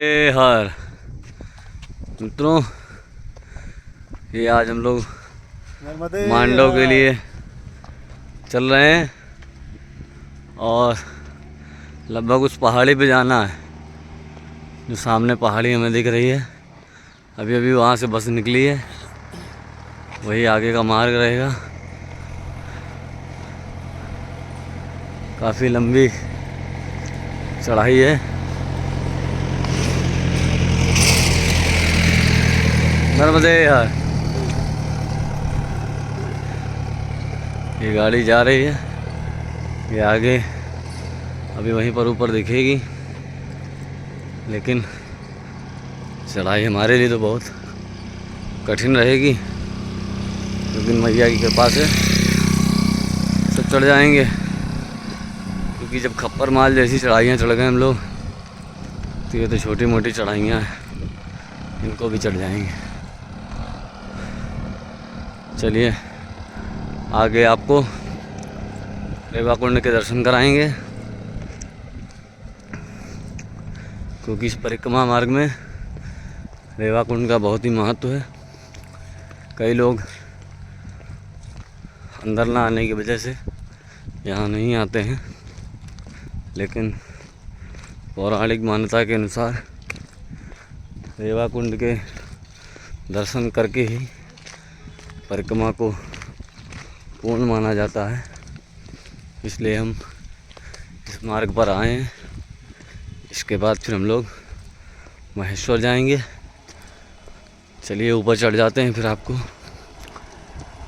हार मित्रों, ये आज हम लोग मांडव के लिए चल रहे हैं और लगभग उस पहाड़ी पे जाना है जो सामने पहाड़ी हमें दिख रही है। अभी अभी वहाँ से बस निकली है, वही आगे का मार्ग रहेगा। काफ़ी लंबी चढ़ाई है। नर्मदे यार, ये गाड़ी जा रही है, ये आगे अभी वहीं पर ऊपर दिखेगी, लेकिन चढ़ाई हमारे लिए तो बहुत कठिन रहेगी, लेकिन मैया की कृपा से सब चढ़ जाएंगे। क्योंकि जब खप्पर माल जैसी चढ़ाइयाँ चढ़ गए हम लोग, तो ये तो छोटी मोटी चढ़ाइयाँ हैं, इनको भी चढ़ जाएंगे। चलिए आगे आपको रेवा कुंड के दर्शन कराएंगे, क्योंकि इस परिक्रमा मार्ग में रेवा कुंड का बहुत ही महत्व है। कई लोग अंदर ना आने की वजह से यहाँ नहीं आते हैं, लेकिन पौराणिक मान्यता के अनुसार रेवा कुंड के दर्शन करके ही परिक्रमा को पूर्ण माना जाता है। इसलिए हम इस मार्ग पर आए हैं। इसके बाद फिर हम लोग महेश्वर जाएंगे। चलिए ऊपर चढ़ जाते हैं, फिर आपको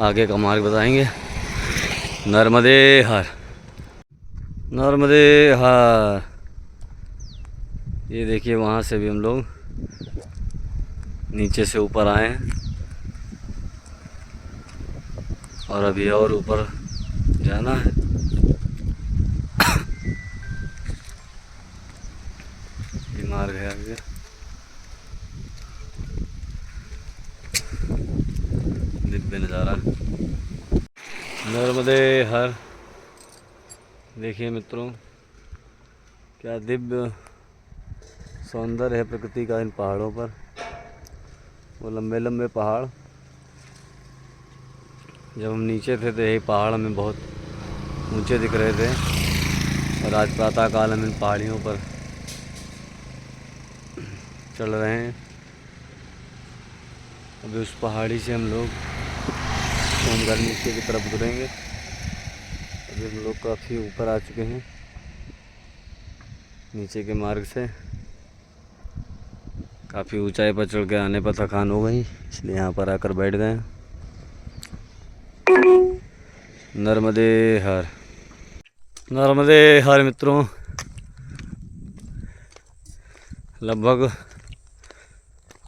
आगे का मार्ग बताएंगे। नर्मदे हर, नर्मदे हर। ये देखिए, वहाँ से भी हम लोग नीचे से ऊपर आए हैं और अभी और ऊपर जाना है। ये मार्ग है आगे। दिव्य नज़ारा नर्मदे हर। देखिए मित्रों, क्या दिव्य सौंदर्य है प्रकृति का इन पहाड़ों पर। वो लंबे लंबे पहाड़, जब हम नीचे थे तो यही पहाड़ हमें बहुत ऊंचे दिख रहे थे, और आज प्रातःकाल हम इन पहाड़ियों पर चढ़ रहे हैं। अभी उस पहाड़ी से हम लोग सोनगढ़ नीचे की तरफ उतरेंगे। अभी हम लोग काफ़ी ऊपर आ चुके हैं नीचे के मार्ग से। काफ़ी ऊंचाई पर चढ़ के आने पर थकान हो गई, इसलिए यहाँ पर आकर बैठ गए। नर्मदे हर, नर्मदे हर। मित्रों, लगभग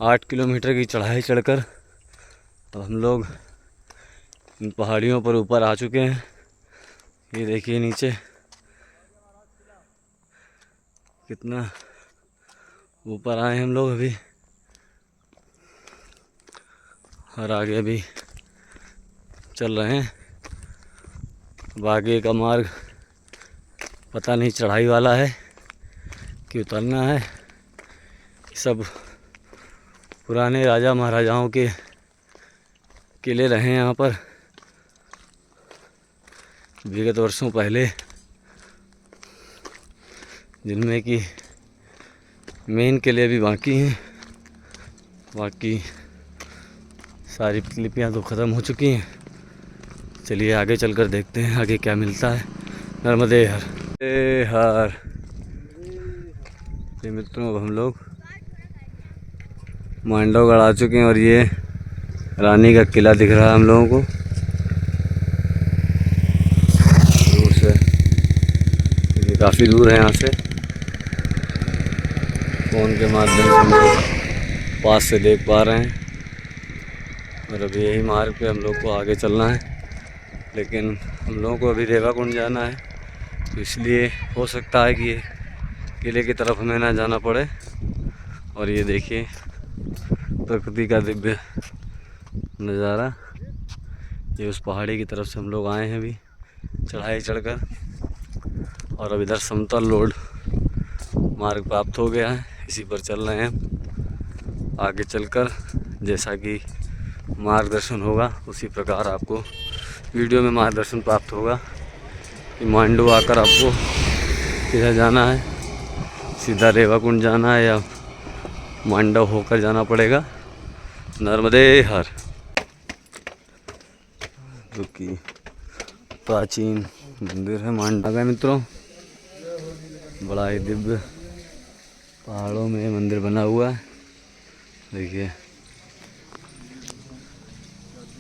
8 किलोमीटर की चढ़ाई चढ़कर अब हम लोग इन पहाड़ियों पर ऊपर आ चुके हैं। ये देखिए नीचे कितना ऊपर आए हम लोग अभी, और आगे भी चल रहे हैं। अब आगे का मार्ग पता नहीं चढ़ाई वाला है कि उतरना है। सब पुराने राजा महाराजाओं के किले रहे हैं यहाँ पर विगत वर्षों पहले, जिनमें कि मेन किले भी बाकी हैं। बाकी सारी लिपियाँ तो ख़त्म हो चुकी हैं। चलिए आगे चलकर देखते हैं आगे क्या मिलता है। नर्मदे हर, हर। तो मित्रों, अब हम लोग मांडवगढ़ आ चुके हैं और ये रानी का किला दिख रहा है हम लोगों को दूर से। ये काफ़ी दूर है यहाँ से, फ़ोन के माध्यम से हम लोग पास से देख पा रहे हैं। और अभी यही मार्ग पे हम लोग को आगे चलना है, लेकिन हम लोगों को अभी रेवा कुंड जाना है, तो इसलिए हो सकता है कि ये किले की तरफ हमें ना जाना पड़े। और ये देखिए प्रकृति का दिव्य नज़ारा। ये उस पहाड़ी की तरफ से हम लोग आए हैं अभी चढ़ाई चढ़कर, और अब इधर समतल रोड मार्ग प्राप्त हो गया है। इसी पर चल रहे हैं। आगे चलकर जैसा कि मार्गदर्शन होगा उसी प्रकार आपको वीडियो में मार्गदर्शन प्राप्त होगा कि मांडू आकर आपको किधर जाना है, सीधा रेवाकुंड जाना है या मांडव होकर जाना पड़ेगा। नर्मदे हर, जो कि प्राचीन मंदिर है मांडव है मित्रों। बड़ा ही दिव्य पहाड़ों में मंदिर बना हुआ है। देखिए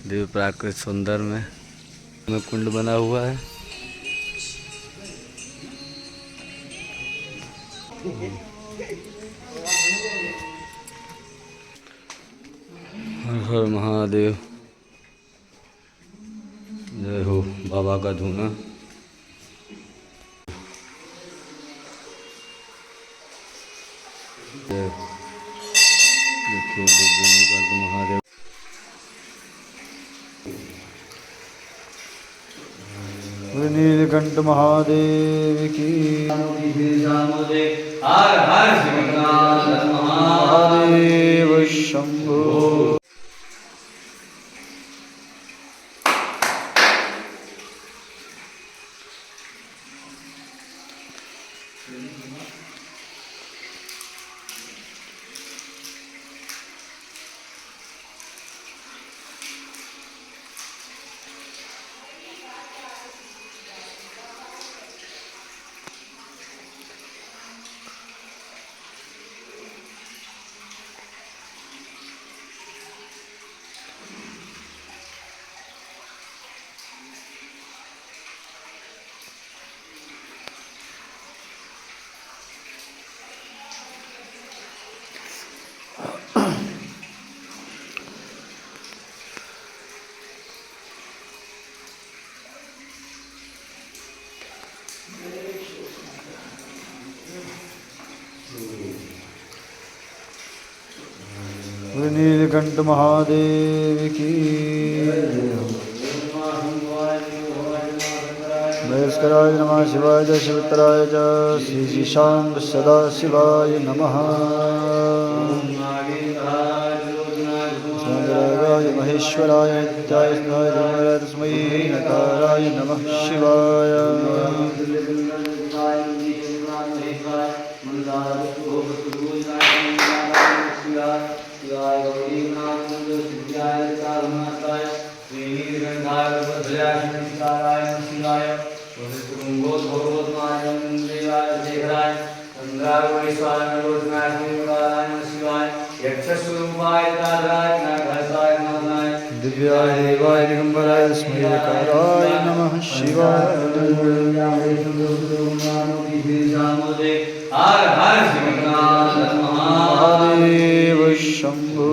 दिव्य प्राकृतिक सौंदर्य में कुंड बना हुआ है। हर हर महादेव, जय हो बाबा का धूना। देखिए महादेव, नीलकंठ महादेव की। हर हर महादेव शंभो। नीलकंठ महादेव की। महेश्वराय नमः, शिवाय च शिवतराय च, श्री शांब सदा शिवाय नमः। सुंदराय महेश्वराय नित्याय सुंदराय तस्मै नकाराय नमः शिवाय। दिव्याय देवाय दिगंबराय तस्मै नकाराय नमः शिवाय। हर हर महादेव शंभो।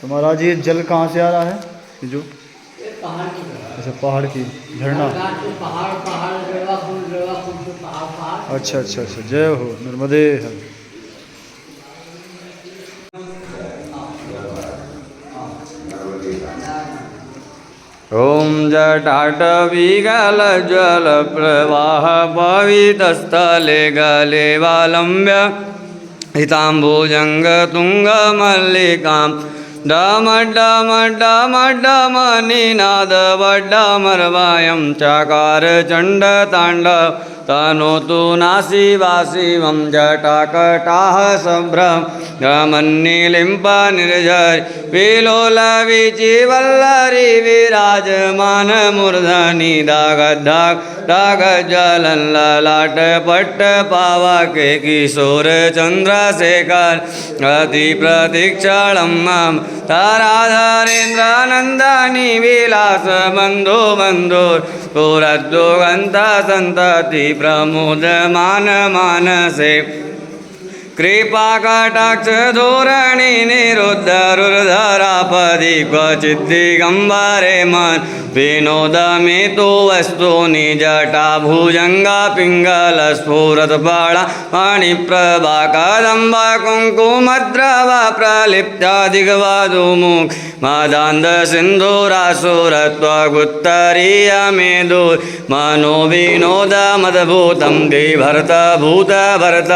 तो महाराज ये जल कहाँ से आ रहा है? ये जो अच्छा पहाड़ की झरना। अच्छा अच्छा अच्छा, जय हो नर्मदे हर। ओम जटाटवीगल जल प्रवाह पवितस्थले गलेवालम्ब्य हिताम्बुजंग तुंग मल्लिकां डम डम डम डम निनाद वड्डमर्वायं चकार चंड तांडव तनोतु नासिवा शिवं जटाकटाः सम्भ्रमन्नीलिम्प निर्झरि विलोलविचिवल्लरी विराजमान मूर्धनि दागद्धाग दागज्ज्वलं ललाटपट्ट पावके किशोर चन्द्रशेखर अति प्रतीक्षणं मम ताराधरेन्द्रनन्दनी विलास बन्धो बन्धुर पुरद्दुगन्त सन्तति प्रमोदमान मानसे कृपा कटाक्ष धोरणी निरुद्धरुर्धरापदि क्वचित् दिगम्बरे मन विनोदमे तु वस्तूनि जटा भुजङ्गा पिङ्गल स्फुरत बाणा मणिप्रभा कदम्ब कुङ्कुमद्रव प्रलिप्ता दिग्वधूमुख मदान्ध सिन्धुरासुरत्वगुत्तरीय मेदु मनो विनोद मदभूतं दिभर्त भूत भरत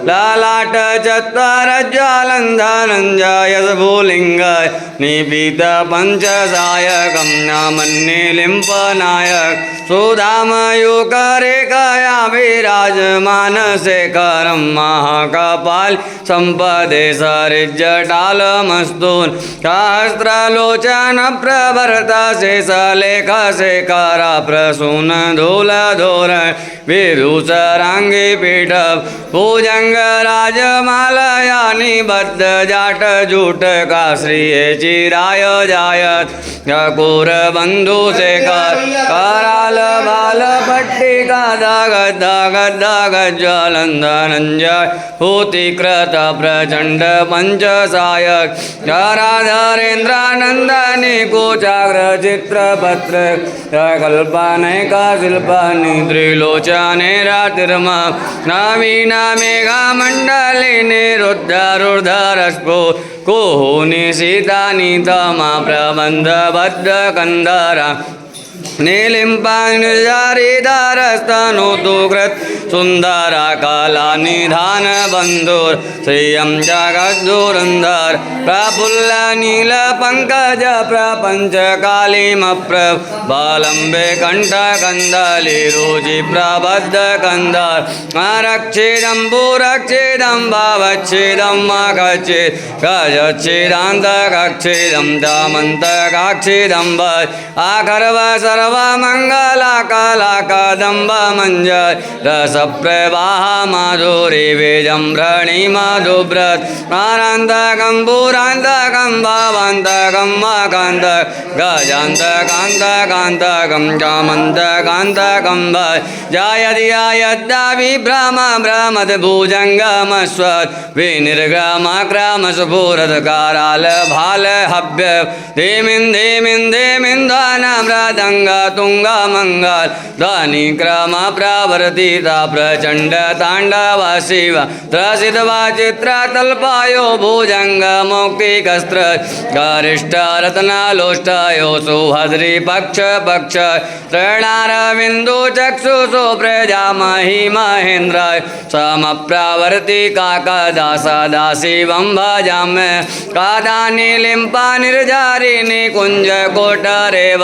लालाट चत्वारज्ज्वालन्धनञ्जयस भूलिङ्गाय निपीत पञ्चसायकं नामन्ये लिम्पनायक सुधामयुकरे कया विराजमान शेखरं महाकपाल सम्पदे सरिज्जटालमस्तून् सहस्रलोचन प्रभरत शेषलेख शेखर प्रसून धूलधोरण विभूषराङ्गी पीठ भुजङ्ग राजमालया निबद्ध जाट जूटका श्रिये चिराय जायत कूर बंधु शेखर कराल बाल पट्टिका दागद दागद दागद ज्वलंधनंजय भूतिकृत प्रचंड पंचसायक राधरेन्द्रानंदनी कोचाग्र चित्रपत्र कल्पनैका शिल्पानि त्रिलोचने रातिर्मा नवीन मेघा मंडली निरुद्धरुर्धरस्फो कोहुनि सीतानि तमा प्रबंध बद्ध कंधरा नीलिम्पानुजारिदारस्तनोतुकृत सुन्दरा काला निधान बन्धुर श्रियं जगद्धुरन्धर प्रफुल्ल नील पंकज प्रपंच कालीमप्रबालम्बे कंठ कंदली रुचि प्रबद्ध कंदर रक्षिदं भूरक्षिदं भावच्छिदं मखच्छिद गजच्छिदान्तकक्षिदं दामन्तकाक्षिदं वद आकर्व सर्वमङ्गला कला कदम्ब मञ्जर रसप्रवाह माधुरी विजम्भृणि मधुव्रत प्राणान्तकं भूरान्तकं भावान्तकं मकान्त गजान्तकान्तकान्तकं कामन्तकान्तकं वद जयति यद्विभ्रम भ्रमद भुजङ्गमस्वत् विनिर्ग्राम क्रम स्फुरत कराल भाल हव्य धीमिन् धीमिन् धीमिन् ध्वनमृदङ्ग तुङ्ग मङ्गल ध्वनि क्रम प्रवर्तिता प्रचण्ड ताण्डव शिव त्रसितवा चित्रतल्पायो भुजङ्ग मौक्तिकस्त्र गरिष्ठ रत्नलोष्टयो सुभद्री पक्ष पक्ष तृणारविन्दु चक्षुषो प्रजामहि महेन्द्राय समप्रवर्ति काकदा सदा शिवं भजाम्य कादानि लिम्पा निर्जारिणि कुञ्ज कोटरेव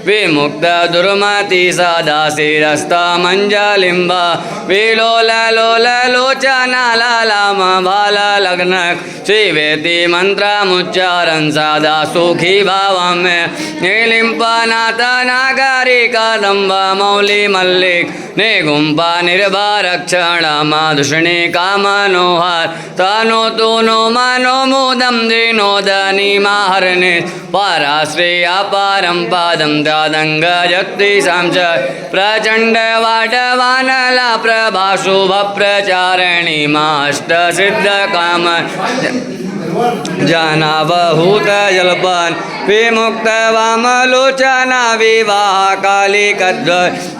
विमुक्त दुर्मति सदा शिरस्तमञ्जलिम्ब विलोल लोल लोचना लालाम बाल लग्न शिवेति मन्त्रमुच्चारन् सदा सुखी भावम्य नीलिम्पनाथ नागरी कदम्ब मौली मल्लिक निगुम्पा निर्भरक्षण माधुषिणी कामनोहर तनोतु नो मनो मुदं दिनोदनी माहर्नि पराश्री अपारं पादं दादङ्ग जक्तिशां च प्रचण्ड वाडवानला प्रभा शुभ प्रचारिणी माष्टसिद्धकाम जनावहूत जलपान विमुक्त वामलोचना विवाह काली कद्व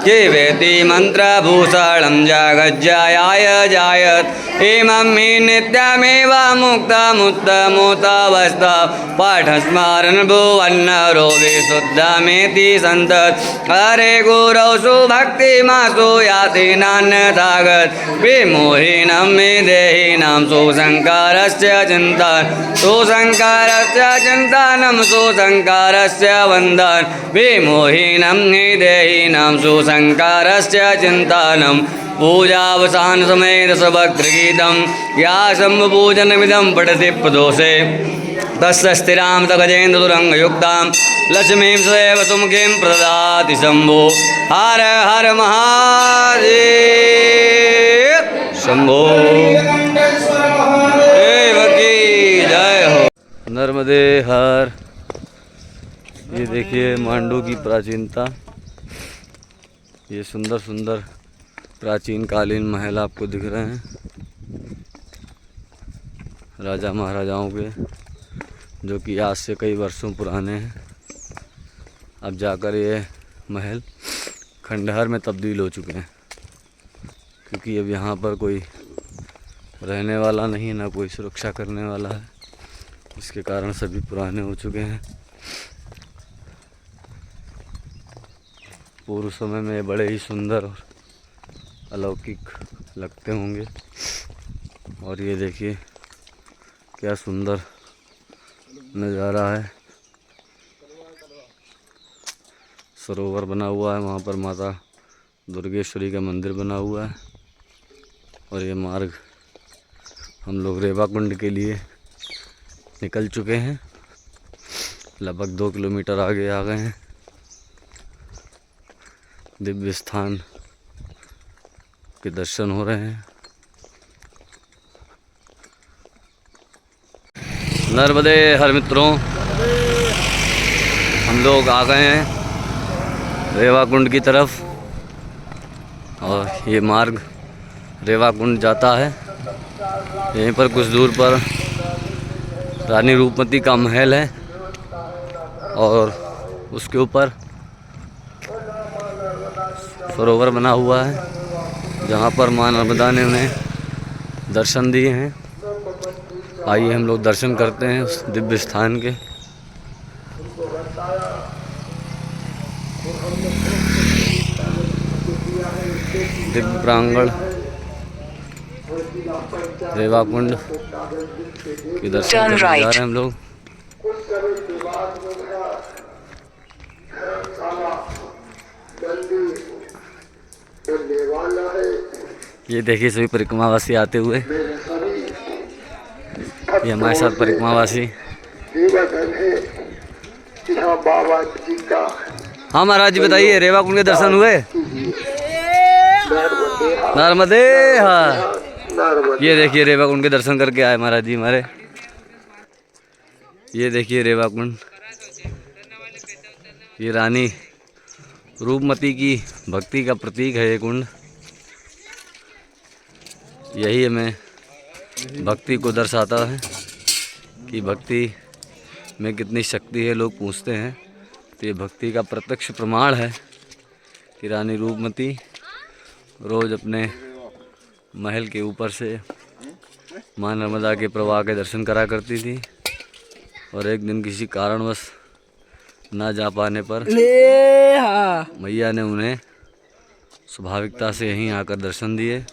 जीवेति मंत्रभूषणं जगज्जयाय जायत इमं हि नित्यमेव मुक्तमुत्तमुतावस्था पाठस्मारन् भुवन्नरो विशुद्धमेति सन्तत हरे गुरौ सुभक्तिमासु याति नान्यथागत विमोहिनं मे देहिनां सुसंकारस्य चिन्तन सुसंकारस्य चिन्तनं सुसंकारस्य वन्दन विमोहिनं हि देहिनां सुसंकारस्य चिन्तनं पूजावसान समय रसभक्तगीतं या शम्भुपूजनमिदं पठति प्रदोषे तस्य स्थिरां तगजेन्द्रतुरङ्गयुक्तां लक्ष्मीं सदैव सुमुखीं प्रददाति शम्भो हर हर महादेव शम्भो देव की जय हो। नर्मदे हर। ये देखिए मांडू की प्राचीनता, ये सुंदर सुंदर प्राचीन कालीन महल आपको दिख रहे हैं। राजा महाराजाओं के, जो कि आज से कई वर्षों पुराने हैं। अब जाकर ये महल खंडहर में तब्दील हो चुके हैं, क्योंकि अब यहाँ पर कोई रहने वाला नहीं है, ना कोई सुरक्षा करने वाला है। इसके कारण सभी पुराने हो चुके हैं। पूर्व समय में बड़े ही सुंदर और अलौकिक लगते होंगे। और ये देखिए क्या सुंदर नज़ारा है। सरोवर बना हुआ है, वहाँ पर माता दुर्गेश्वरी का मंदिर बना हुआ है। और ये मार्ग हम लोग रेवा कुंड के लिए निकल चुके हैं। लगभग 2 किलोमीटर आगे आ गए हैं। दिव्य स्थान के दर्शन हो रहे हैं। नर्मदे हर मित्रों, हम लोग आ गए हैं रेवा कुंड की तरफ। और ये मार्ग रेवा कुंड जाता है। यहीं पर कुछ दूर पर रानी रूपमती का महल है और उसके ऊपर सरोवर बना हुआ है, जहाँ पर माँ नर्मदा ने उन्हें दर्शन दिए हैं। आइए हम लोग दर्शन करते हैं उस दिव्य स्थान के। दिव्य प्रांगण रेवा कुंड के दर्शन करने जा रहे हैं हम लोग। ये देखिए सभी परिक्रमावासी आते हुए। ये हमारे साथ परिक्रमावासी। हाँ महाराज जी बताइए, रेवा कुंड के दर्शन हुए? नर्मदे। हाँ, ये देखिए रेवा कुंड के दर्शन करके आए महाराज जी हमारे। ये देखिए रेवा कुंड, ये रानी रूपमती की भक्ति का प्रतीक है ये कुंड। यही हमें भक्ति को दर्शाता है कि भक्ति में कितनी शक्ति है। लोग पूछते हैं, तो ये भक्ति का प्रत्यक्ष प्रमाण है कि रानी रूपमती रोज़ अपने महल के ऊपर से माँ नर्मदा के प्रवाह के दर्शन करा करती थी। और एक दिन किसी कारणवश ना जा पाने पर मैया ने उन्हें स्वाभाविकता से यहीं आकर दर्शन दिए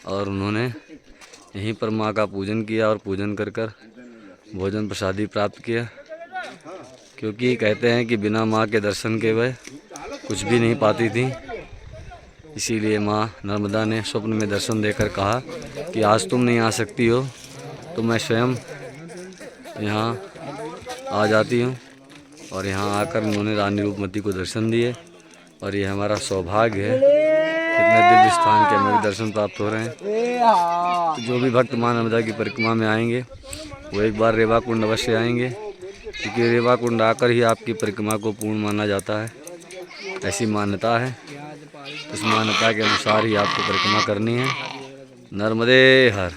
और उन्होंने यहीं पर माँ का पूजन किया और पूजन कर कर भोजन प्रसादी प्राप्त किया। क्योंकि कहते हैं कि बिना माँ के दर्शन के वह कुछ भी नहीं पाती थी। इसीलिए माँ नर्मदा ने स्वप्न में दर्शन देकर कहा कि आज तुम नहीं आ सकती हो तो मैं स्वयं यहाँ आ जाती हूँ। और यहाँ आकर उन्होंने रानी रूपमती को दर्शन दिए। और ये हमारा सौभाग्य है, कितने दिव्य स्थान के हमें दर्शन प्राप्त हो रहे हैं। तो जो भी भक्त माँ नर्मदा की परिक्रमा में आएंगे वो एक बार रेवा कुंड अवश्य आएंगे, क्योंकि रेवा कुंड आकर ही आपकी परिक्रमा को पूर्ण माना जाता है। ऐसी मान्यता है। उस मान्यता के अनुसार ही आपको परिक्रमा करनी है। नर्मदे हर।